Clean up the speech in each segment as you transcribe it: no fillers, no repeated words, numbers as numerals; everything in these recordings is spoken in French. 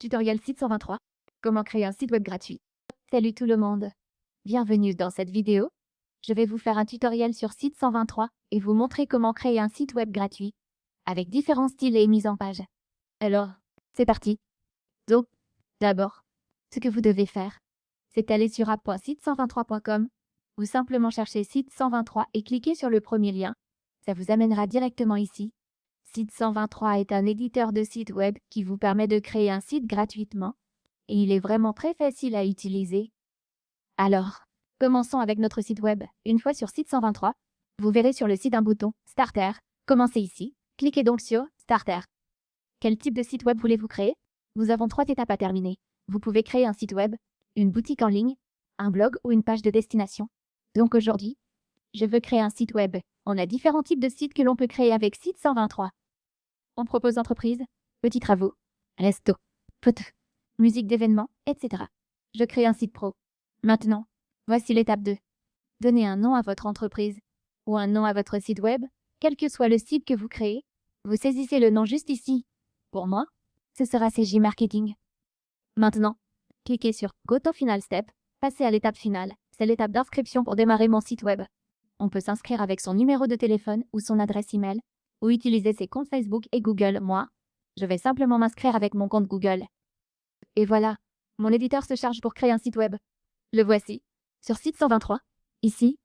Tutoriel site 123. Comment créer un site web gratuit. Salut tout le monde. Bienvenue dans cette vidéo. Je vais vous faire un tutoriel sur site 123 et vous montrer comment créer un site web gratuit avec différents styles et mises en page. Alors, c'est parti. Donc, d'abord, ce que vous devez faire, c'est aller sur app.site123.com ou simplement chercher site 123 et cliquer sur le premier lien. Ça vous amènera directement ici. Site 123 est un éditeur de site web qui vous permet de créer un site gratuitement et il est vraiment très facile à utiliser. Alors, commençons avec notre site web. Une fois sur site 123, vous verrez sur le site un bouton Starter. Commencez ici. Cliquez donc sur Starter. Quel type de site web voulez-vous créer? Nous avons 3 étapes à terminer. Vous pouvez créer un site web, une boutique en ligne, un blog ou une page de destination. Donc aujourd'hui, je veux créer un site web. On a différents types de sites que l'on peut créer avec site 123. On propose entreprise, petits travaux, resto, photo, musique d'événements, etc. Je crée un site pro. Maintenant, voici l'étape 2. Donnez un nom à votre entreprise ou un nom à votre site web, quel que soit le site que vous créez. Vous saisissez le nom juste ici. Pour moi, ce sera CJ Marketing. Maintenant, cliquez sur Go to Final Step. Passez à l'étape finale. C'est l'étape d'inscription pour démarrer mon site web. On peut s'inscrire avec son numéro de téléphone ou son adresse email ou utiliser ses comptes Facebook et Google. Moi, je vais simplement m'inscrire avec mon compte Google. Et voilà, mon éditeur se charge pour créer un site web. Le voici, sur site 123. Ici,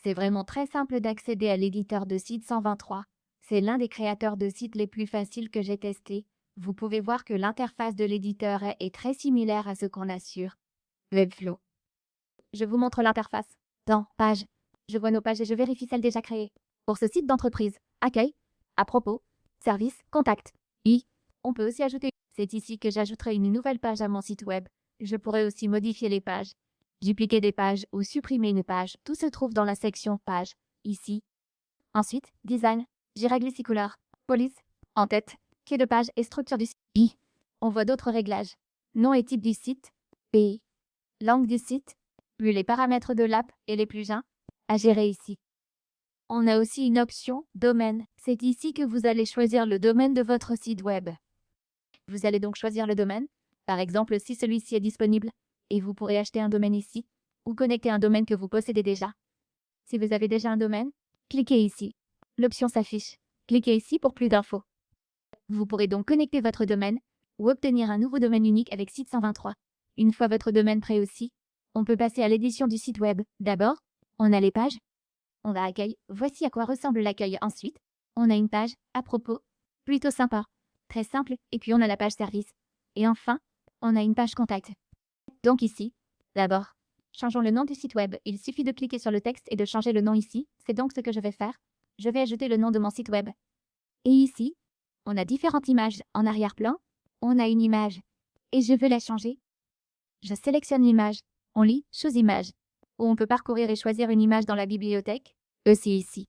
c'est vraiment très simple d'accéder à l'éditeur de site 123. C'est l'un des créateurs de sites les plus faciles que j'ai testé. Vous pouvez voir que l'interface de l'éditeur est très similaire à ce qu'on a sur Webflow. Je vous montre l'interface. Dans Page, je vois nos pages et je vérifie celles déjà créées. Pour ce site d'entreprise, accueil, à propos, service, contact. On peut aussi ajouter. C'est ici que j'ajouterai une nouvelle page à mon site web. Je pourrais aussi modifier les pages, dupliquer des pages ou supprimer une page. Tout se trouve dans la section Page, ici. Ensuite, Design, j'y règle ici couleur, police, en tête, pied de page et structure du site. On voit d'autres réglages. Nom et type du site, pays, langue du site, puis les paramètres de l'app et les plugins à gérer ici. On a aussi une option domaine. C'est ici que vous allez choisir le domaine de votre site web. Vous allez donc choisir le domaine, par exemple si celui-ci est disponible, et vous pourrez acheter un domaine ici, ou connecter un domaine que vous possédez déjà. Si vous avez déjà un domaine, cliquez ici. L'option s'affiche. Cliquez ici pour plus d'infos. Vous pourrez donc connecter votre domaine, ou obtenir un nouveau domaine unique avec site 123. Une fois votre domaine prêt aussi, on peut passer à l'édition du site web. D'abord, on a les pages. On a accueil. Voici à quoi ressemble l'accueil. Ensuite, on a une page à propos. Plutôt sympa. Très simple. Et puis on a la page service. Et enfin, on a une page contact. Donc ici, d'abord, changeons le nom du site web. Il suffit de cliquer sur le texte et de changer le nom ici. C'est donc ce que je vais faire. Je vais ajouter le nom de mon site web. Et ici, on a différentes images. En arrière-plan, on a une image. Et je veux la changer. Je sélectionne l'image. On lit Choose image. Où on peut parcourir et choisir une image dans la bibliothèque. Aussi ici.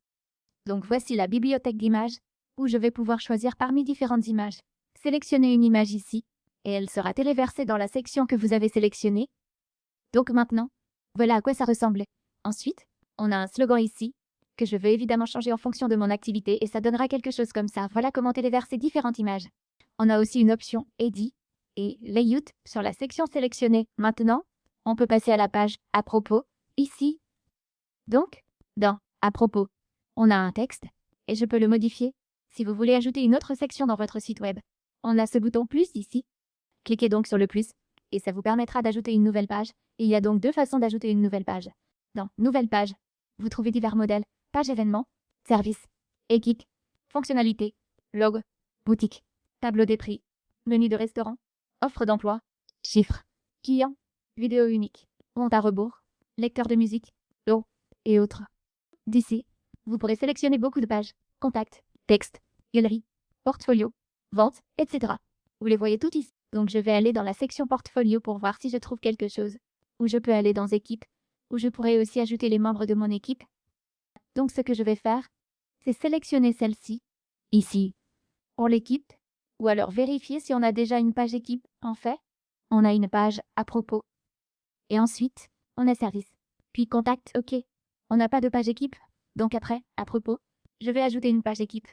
Donc voici la bibliothèque d'images, où je vais pouvoir choisir parmi différentes images. Sélectionnez une image ici, et elle sera téléversée dans la section que vous avez sélectionnée. Donc maintenant, voilà à quoi ça ressemble. Ensuite, on a un slogan ici, que je veux évidemment changer en fonction de mon activité, et ça donnera quelque chose comme ça. Voilà comment téléverser différentes images. On a aussi une option Edit et Layout sur la section sélectionnée. Maintenant, on peut passer à la page à propos, ici. Donc, dans à propos, on a un texte, et je peux le modifier. Si vous voulez ajouter une autre section dans votre site web, on a ce bouton plus ici. Cliquez donc sur le plus, et ça vous permettra d'ajouter une nouvelle page. Et il y a donc 2 façons d'ajouter une nouvelle page. Dans Nouvelle page, vous trouvez divers modèles, page événements, services, équipe, fonctionnalités, log, boutique, tableau des prix, menu de restaurant, offre d'emploi, chiffres, clients, vidéo unique, compte à rebours, lecteur de musique, lot, et autres. D'ici, vous pourrez sélectionner beaucoup de pages, contacts, texte, galerie, portfolio, vente, etc. Vous les voyez toutes ici. Donc je vais aller dans la section portfolio pour voir si je trouve quelque chose. Ou je peux aller dans équipe, où je pourrais aussi ajouter les membres de mon équipe. Donc ce que je vais faire, c'est sélectionner celle-ci, ici, pour l'équipe, ou alors vérifier si on a déjà une page équipe. En fait, on a une page à propos. Et ensuite, on a service. Puis contact, ok. On n'a pas de page équipe. Donc après, à propos, je vais ajouter une page équipe.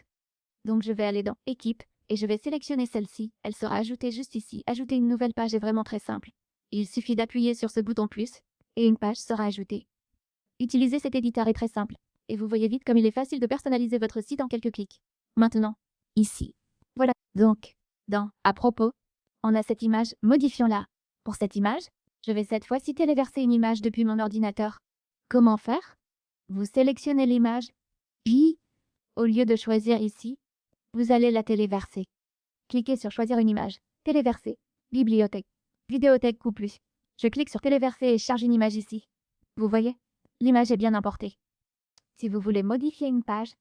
Donc je vais aller dans équipe et je vais sélectionner celle-ci. Elle sera ajoutée juste ici. Ajouter une nouvelle page est vraiment très simple. Il suffit d'appuyer sur ce bouton plus et une page sera ajoutée. Utiliser cet éditeur est très simple et vous voyez vite comme il est facile de personnaliser votre site en quelques clics. Maintenant, ici. Voilà. Donc, dans « À propos », on a cette image, modifions-la. Pour cette image, je vais cette fois-ci téléverser une image depuis mon ordinateur. Comment faire? Vous sélectionnez l'image, puis, au lieu de choisir ici, vous allez la téléverser. Cliquez sur choisir une image, téléverser, bibliothèque, vidéothèque ou plus. Je clique sur téléverser et charge une image ici. Vous voyez? L'image est bien importée. Si vous voulez modifier une page,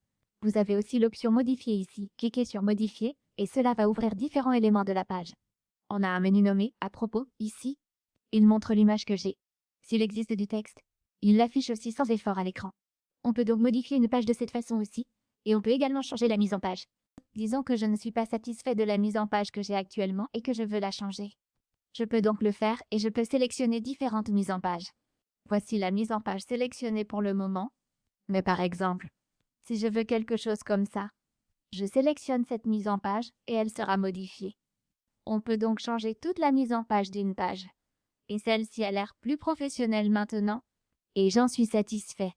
vous avez aussi l'option modifier ici. Cliquez sur modifier et cela va ouvrir différents éléments de la page. On a un menu nommé à propos ici. Il montre l'image que j'ai. S'il existe du texte, il l'affiche aussi sans effort à l'écran. On peut donc modifier une page de cette façon aussi et on peut également changer la mise en page. Disons que je ne suis pas satisfait de la mise en page que j'ai actuellement et que je veux la changer. Je peux donc le faire et je peux sélectionner différentes mises en page. Voici la mise en page sélectionnée pour le moment. Mais par exemple, si je veux quelque chose comme ça, je sélectionne cette mise en page et elle sera modifiée. On peut donc changer toute la mise en page d'une page. Et celle-ci a l'air plus professionnelle maintenant et j'en suis satisfait.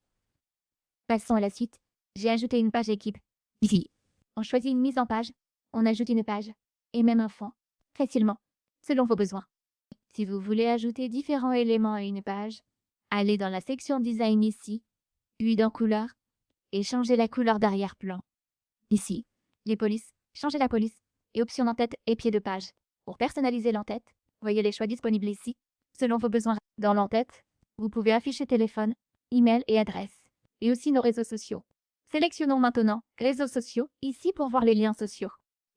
Passons à la suite. J'ai ajouté une page équipe. Ici, on choisit une mise en page, on ajoute une page et même un fond, facilement, selon vos besoins. Si vous voulez ajouter différents éléments à une page, allez dans la section Design ici, puis dans Couleur, et changez la couleur d'arrière-plan. Ici, les polices, changez la police, et options d'en-tête et pied de page. Pour personnaliser l'en-tête, voyez les choix disponibles ici, selon vos besoins. Dans l'en-tête, vous pouvez afficher téléphone, email et adresse, et aussi nos réseaux sociaux. Sélectionnons maintenant réseaux sociaux, ici pour voir les liens sociaux.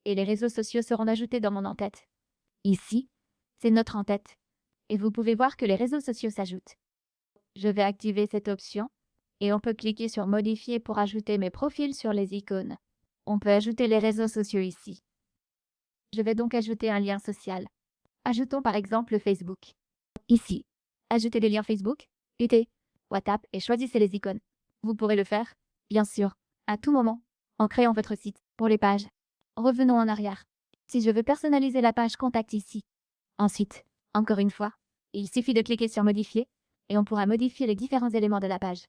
Et les réseaux sociaux seront ajoutés dans mon en-tête. Ici, c'est notre en-tête, et vous pouvez voir que les réseaux sociaux s'ajoutent. Je vais activer cette option, et on peut cliquer sur modifier pour ajouter mes profils sur les icônes. On peut ajouter les réseaux sociaux ici. Je vais donc ajouter un lien social. Ajoutons par exemple Facebook. Ici, ajoutez les liens Facebook, UT, WhatsApp et choisissez les icônes. Vous pourrez le faire, bien sûr, à tout moment, en créant votre site. Pour les pages, revenons en arrière. Si je veux personnaliser la page Contact ici. Ensuite, encore une fois, il suffit de cliquer sur Modifier et on pourra modifier les différents éléments de la page.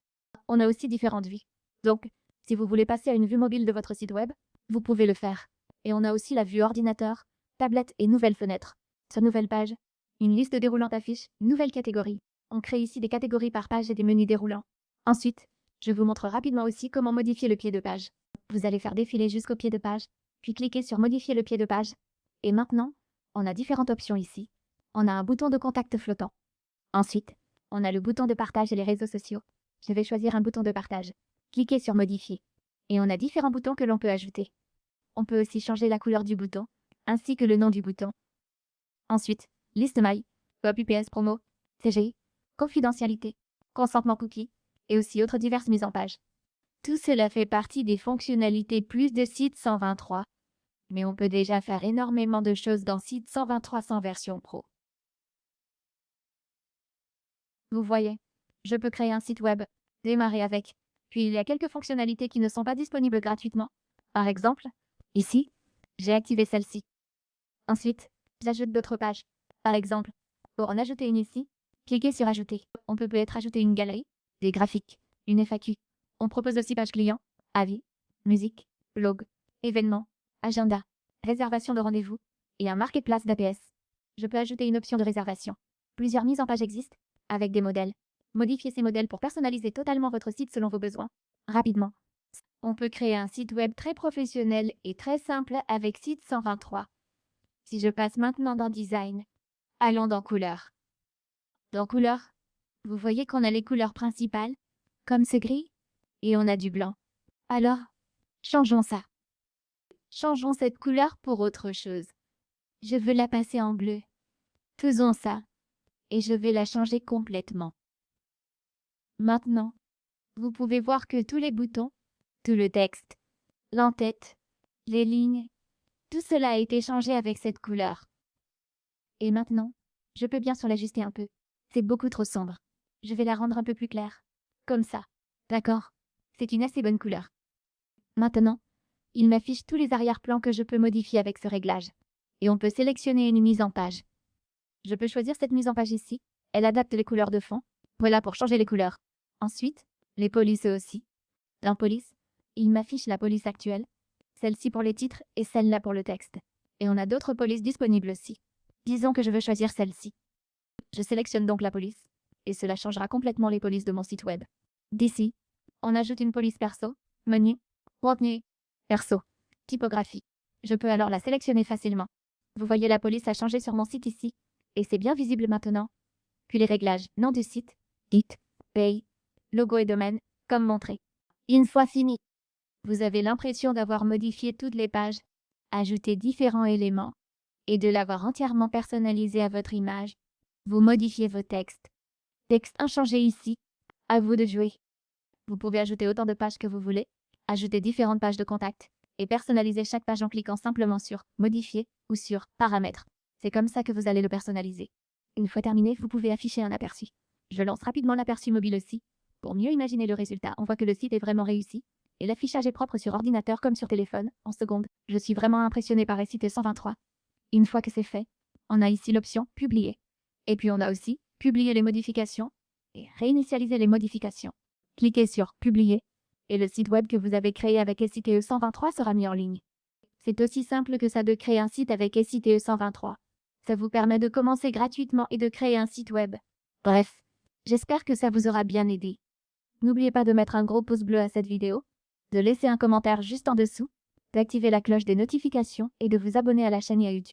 On a aussi différentes vues. Donc, si vous voulez passer à une vue mobile de votre site web, vous pouvez le faire. Et on a aussi la vue ordinateur, tablette et nouvelle fenêtre. Sur nouvelle page, une liste déroulante affiche une nouvelle catégorie. On crée ici des catégories par page et des menus déroulants. Ensuite, je vous montre rapidement aussi comment modifier le pied de page. Vous allez faire défiler jusqu'au pied de page, puis cliquez sur Modifier le pied de page. Et maintenant, on a différentes options ici. On a un bouton de contact flottant. Ensuite, on a le bouton de partage et les réseaux sociaux. Je vais choisir un bouton de partage. Cliquez sur Modifier. Et on a différents boutons que l'on peut ajouter. On peut aussi changer la couleur du bouton, ainsi que le nom du bouton. Ensuite, liste mail, pop UPS promo, CGI, confidentialité, consentement cookie, et aussi autres diverses mises en page. Tout cela fait partie des fonctionnalités plus de Site 123, mais on peut déjà faire énormément de choses dans Site 123 sans version pro. Vous voyez, je peux créer un site web, démarrer avec, puis il y a quelques fonctionnalités qui ne sont pas disponibles gratuitement. Par exemple, ici, j'ai activé celle-ci. Ensuite, j'ajoute d'autres pages. Par exemple, pour en ajouter une ici, cliquez sur Ajouter. On peut peut-être ajouter une galerie, des graphiques, une FAQ. On propose aussi page client, avis, musique, blog, événements, agenda, réservation de rendez-vous et un marketplace d'APS. Je peux ajouter une option de réservation. Plusieurs mises en page existent, avec des modèles. Modifiez ces modèles pour personnaliser totalement votre site selon vos besoins. Rapidement. On peut créer un site web très professionnel et très simple avec Site 123. Si je passe maintenant dans Design, allons dans Couleur. Dans Couleur, vous voyez qu'on a les couleurs principales, comme ce gris, et on a du blanc. Alors, changeons ça. Changeons cette couleur pour autre chose. Je veux la passer en bleu. Faisons ça, et je vais la changer complètement. Maintenant, vous pouvez voir que tous les boutons, tout le texte, l'en-tête, les lignes, tout cela a été changé avec cette couleur. Et maintenant, je peux bien sûr l'ajuster un peu. C'est beaucoup trop sombre. Je vais la rendre un peu plus claire. Comme ça. D'accord? C'est une assez bonne couleur. Maintenant, Il m'affiche tous les arrière-plans que je peux modifier avec ce réglage. Et on peut sélectionner une mise en page. Je peux choisir cette mise en page ici. Elle adapte les couleurs de fond. Voilà pour changer les couleurs. Ensuite, les polices eux aussi. Dans police, il m'affiche la police actuelle, celle-ci pour les titres et celle-là pour le texte. Et on a d'autres polices disponibles aussi. Disons que je veux choisir celle-ci. Je sélectionne donc la police, et cela changera complètement les polices de mon site web. D'ici, on ajoute une police perso, menu, contenu, perso, typographie. Je peux alors la sélectionner facilement. Vous voyez la police a changé sur mon site ici, et c'est bien visible maintenant. Puis les réglages, nom du site, titre, paye, logo et domaine, comme montré. Une fois fini, vous avez l'impression d'avoir modifié toutes les pages, ajouté différents éléments, et de l'avoir entièrement personnalisé à votre image. Vous modifiez vos textes. Texte inchangé ici, à vous de jouer. Vous pouvez ajouter autant de pages que vous voulez, ajouter différentes pages de contact, et personnaliser chaque page en cliquant simplement sur « Modifier » ou sur « Paramètres ». C'est comme ça que vous allez le personnaliser. Une fois terminé, vous pouvez afficher un aperçu. Je lance rapidement l'aperçu mobile aussi. Pour mieux imaginer le résultat, on voit que le site est vraiment réussi, et l'affichage est propre sur ordinateur comme sur téléphone, en secondes. Je suis vraiment impressionné par SIT 123. Une fois que c'est fait, on a ici l'option « Publier ». Et puis on a aussi « Publier les modifications » et « Réinitialiser les modifications ». Cliquez sur « Publier » et le site web que vous avez créé avec SITE 123 sera mis en ligne. C'est aussi simple que ça de créer un site avec SITE 123. Ça vous permet de commencer gratuitement et de créer un site web. Bref, j'espère que ça vous aura bien aidé. N'oubliez pas de mettre un gros pouce bleu à cette vidéo, de laisser un commentaire juste en dessous, d'activer la cloche des notifications et de vous abonner à la chaîne YouTube.